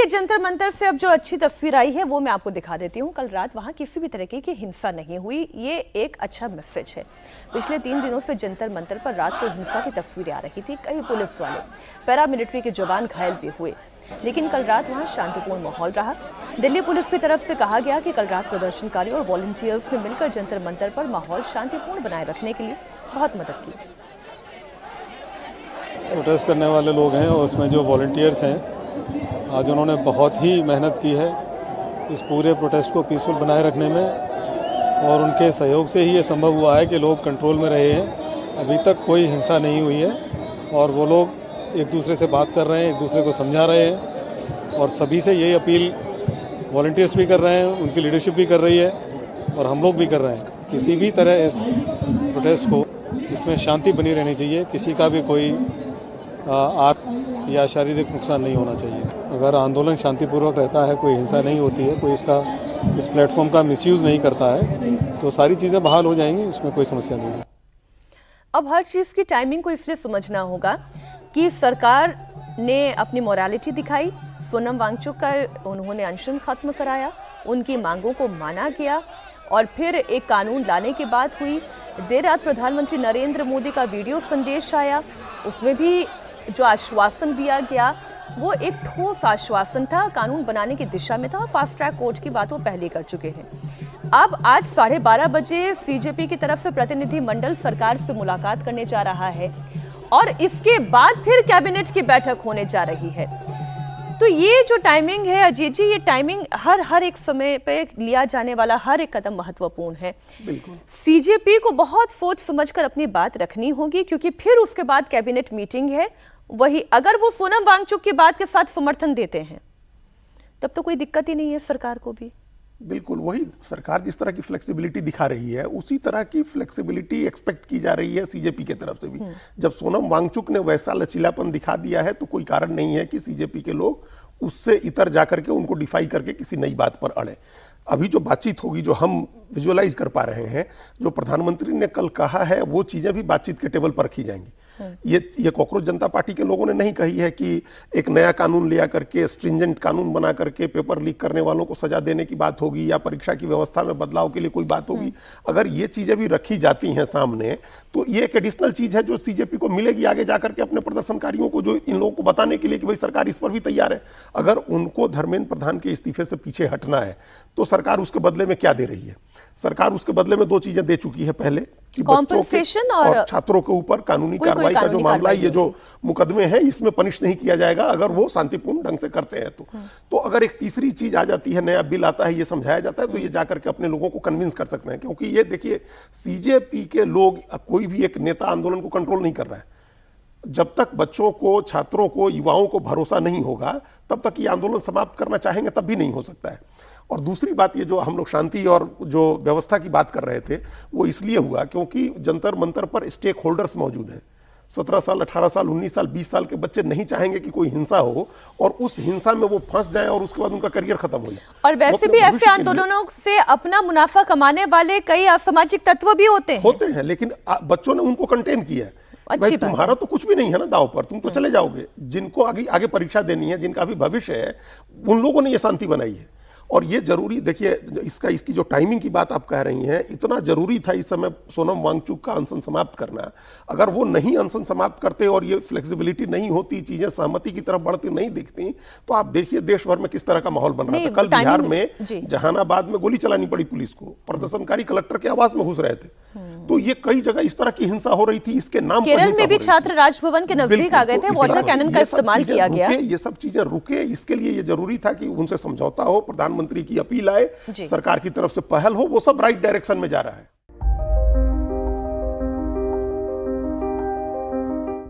के जंतर मंतर से अब जो अच्छी तस्वीर आई है वो मैं आपको दिखा देती हूँ। कल रात वहाँ किसी भी तरीके की हिंसा नहीं हुई, ये एक अच्छा मैसेज है। पिछले 3 दिनों से जंतर मंतर पर रात को हिंसा की तस्वीरें आ रही थी। कई पुलिस वाले, पैरामिलिट्री के जवान घायल भी हुए, लेकिन कल रात वहाँ शांतिपूर्ण माहौल रहा। दिल्ली पुलिस की तरफ से कहा गया कि कल रात प्रदर्शनकारी और वॉलंटियर्स ने मिलकर जंतर मंतर पर माहौल शांतिपूर्ण बनाए रखने के लिए बहुत मदद की। प्रोटेस्ट करने वाले लोग हैं और उसमें जो वॉलंटियर्स हैं, आज उन्होंने बहुत ही मेहनत की है इस पूरे प्रोटेस्ट को पीसफुल बनाए रखने में, और उनके सहयोग से ही ये संभव हुआ है कि लोग कंट्रोल में रहे हैं। अभी तक कोई हिंसा नहीं हुई है और वो लोग एक दूसरे से बात कर रहे हैं, एक दूसरे को समझा रहे हैं, और सभी से यही अपील वॉलंटियर्स भी कर रहे हैं, उनकी लीडरशिप भी कर रही है और हम लोग भी कर रहे हैं। किसी भी तरह इस प्रोटेस्ट को, इसमें शांति बनी रहनी चाहिए, किसी का भी कोई आँख या शारीरिक नुकसान नहीं होना चाहिए। अगर आंदोलन शांतिपूर्वक रहता है, कोई हिंसा नहीं होती है, कोई इस प्लेटफॉर्म का मिसयूज़ नहीं करता है, तो सारी चीज़ें बहाल हो जाएंगी, इसमें कोई समस्या नहीं है। अब हर चीज़ की टाइमिंग को इसलिए समझना होगा कि सरकार ने अपनी मोरालिटी दिखाई। सोनम वांगचुक का उन्होंने अनशन खत्म कराया, उनकी मांगों को माना गया और फिर एक कानून लाने की बात हुई। देर रात प्रधानमंत्री नरेंद्र मोदी का वीडियो संदेश आया, उसमें भी जो आश्वासन दिया गया वो एक ठोस आश्वासन था, कानून बनाने की दिशा में था, और फास्ट ट्रैक कोर्ट की बात वो पहले कर चुके हैं। अब आज 12:30 बजे सीजेपी की तरफ से प्रतिनिधि मंडल सरकार से मुलाकात करने जा रहा है और इसके बाद फिर कैबिनेट की बैठक होने जा रही है। तो ये जो टाइमिंग है अजीत जी, ये टाइमिंग हर एक समय पे लिया जाने वाला हर एक कदम महत्वपूर्ण है। बिल्कुल। सीजेपी को बहुत सोच समझकर अपनी बात रखनी होगी, क्योंकि फिर उसके बाद कैबिनेट मीटिंग है। वही अगर वो सोनम वांगचुक की बात के साथ समर्थन देते हैं तब तो कोई दिक्कत ही नहीं है सरकार को भी। बिल्कुल, वही सरकार जिस तरह की फ्लेक्सिबिलिटी दिखा रही है उसी तरह की फ्लेक्सिबिलिटी एक्सपेक्ट की जा रही है सीजेपी के तरफ से भी। जब सोनम वांगचुक ने वैसा लचीलापन दिखा दिया है तो कोई कारण नहीं है कि सीजेपी के लोग उससे इतर जाकर के उनको डिफाई करके किसी नई बात पर अड़े। अभी जो बातचीत होगी, जो हम विजुअलाइज कर पा रहे हैं, जो प्रधानमंत्री ने कल कहा है, वो चीजें भी बातचीत के टेबल पर रखी जाएंगी। ये कॉकरोच जनता पार्टी के लोगों ने नहीं कही है कि एक नया कानून लिया करके, स्ट्रिंजेंट कानून बना करके पेपर लीक करने वालों को सजा देने की बात होगी या परीक्षा की व्यवस्था में बदलाव के लिए कोई बात होगी। अगर ये चीजें भी रखी जाती हैं सामने तो ये एक एडिशनल चीज है जो सीजेपी को मिलेगी आगे जाकर के अपने प्रदर्शनकारियों को, जो इन लोगों को बताने के लिए कि भाई सरकार इस पर भी तैयार है। अगर उनको धर्मेंद्र प्रधान के इस्तीफे से पीछे हटना है तो सरकार उसके बदले में क्या दे रही है? सरकार उसके बदले में 2 चीजें दे चुकी है पहले कि बच्चों के और छात्रों के ऊपर कानूनी कार्रवाई का जो मामला है, ये जो मुकदमे हैं, इसमें पनिश नहीं किया जाएगा अगर वो शांतिपूर्ण ढंग से करते हैं तो अगर एक तीसरी चीज आ जाती है, नया बिल आता है, ये समझाया जाता है, तो ये जाकर के अपने लोगों को कन्विंस कर सकते हैं। क्योंकि ये देखिए, सीजेपी के लोग, कोई भी एक नेता आंदोलन को कंट्रोल नहीं कर रहा है। जब तक बच्चों को, छात्रों को, युवाओं को भरोसा नहीं होगा तब तक ये आंदोलन समाप्त करना चाहेंगे तब भी नहीं हो सकता है। और दूसरी बात, ये जो हम लोग शांति और जो व्यवस्था की बात कर रहे थे वो इसलिए हुआ क्योंकि जंतर मंतर पर स्टेक होल्डर्स मौजूद हैं। 17 साल, 18 साल, 19 साल, 20 साल के बच्चे नहीं चाहेंगे कि कोई हिंसा हो और उस हिंसा में वो फंस जाए और उसके बाद उनका करियर खत्म हो जाए। और वैसे भी ऐसे आंदोलनों से अपना मुनाफा कमाने वाले कई असामाजिक तत्व भी होते हैं, लेकिन बच्चों ने उनको कंटेन किया है। भाई तुम्हारा तो कुछ भी नहीं है ना दाव पर, तुम तो चले जाओगे। जिनको आगे परीक्षा देनी है, जिनका भी भविष्य है, उन लोगों ने ये शांति बनाई है। और ये जरूरी, देखिए, इसकी जो टाइमिंग की बात आप कह रही हैं, इतना जरूरी था इस समय सोनम वांगचुक का अनशन समाप्त करना। अगर वो नहीं अनशन समाप्त करते और ये फ्लेक्सिबिलिटी नहीं होती, चीजें सहमति की तरफ बढ़ती नहीं दिखती, तो आप देखिए देश भर में किस तरह का माहौल बन रहा था। कल बिहार में जहानाबाद में गोली चलानी पड़ी पुलिस को, प्रदर्शनकारी कलेक्टर के आवास में घुस रहे थे। तो ये कई जगह इस तरह की हिंसा हो रही थी, इसके नाम पर केरल में भी छात्र राजभवन के नजदीक आ गए थे, वाटर कैनन का इस्तेमाल किया गया। ये सब चीजें रुके, इसके लिए ये जरूरी था कि उनसे समझौता हो, प्रधानमंत्री की अपील आए, सरकार की तरफ से पहल हो, वो सब राइट डायरेक्शन में जा रहा है।